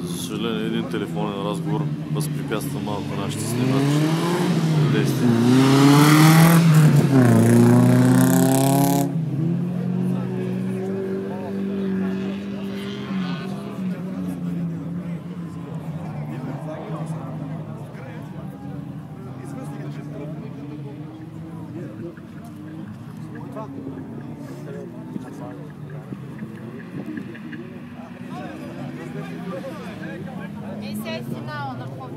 За съжаление, един телефонен разговор възпрепятства малко нашите снимачни действия. Esse é o final da foto.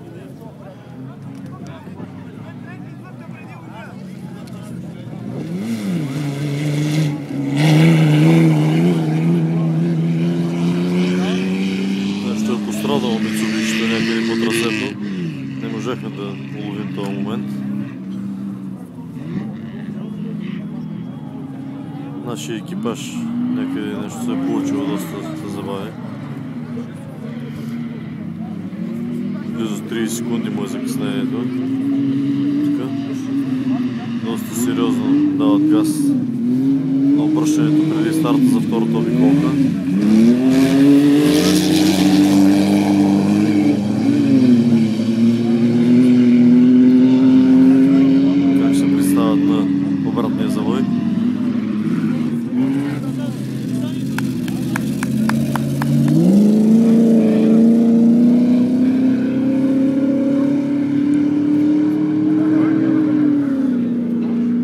Нещо е пострадало Мицубишито някъде по трасето. Не можехме да уловим този момент. Нашия екипаж някъде нещо се е получило, доста се забави. Близо 30 секунди му е закъснението. Така. Доста сериозно дават газ на обръщането преди старта за втората обиколка. Как се представят на обратния завой.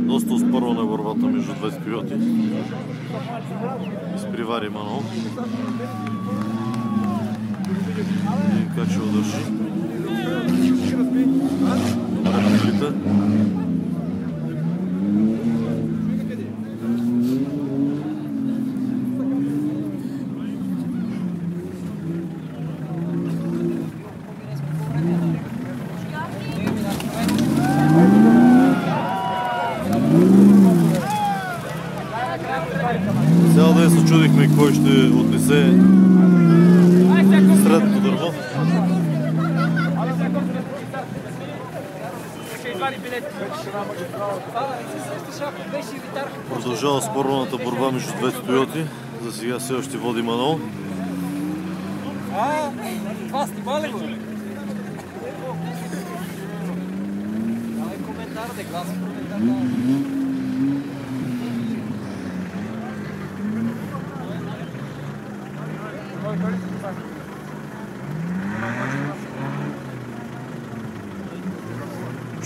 Доста успорвана е борбата между двете пилоти. Изпривари Манол. И как ще удържи. Добре прилита. Цял ден се чудихме кой ще отнесе средното дърво. Продължава спорваната борба между двете Тойоти. За сега все още води Манол. Това снима ли го? Давай коментар, да гласа коментар.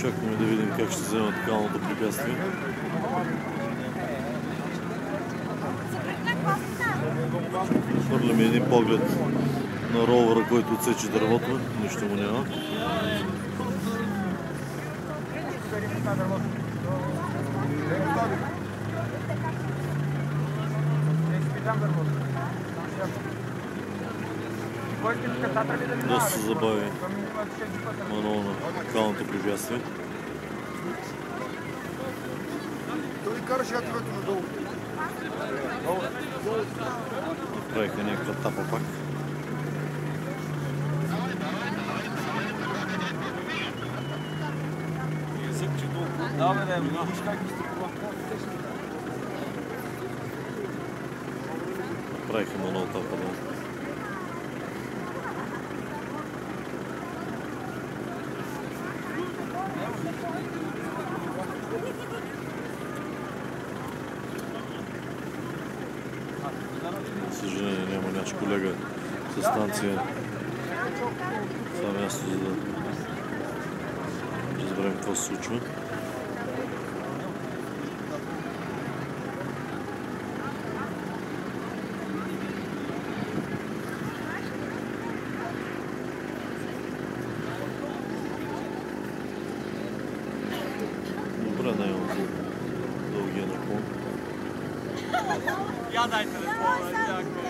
Чакаме да видим как ще вземат калното препятствие. Хвърляме един поглед на ровъра, който отсече дървото. Нищо му няма. Доста се забави Манол на калното препятствие. Правиха някаква тапа пак. Правиха Манол тапа, да. За съжаление няма наш колега със станция. Това място, за да разберем какво се случва. Добре, не имам за дългия наклон. Я дайте телефона, дякую.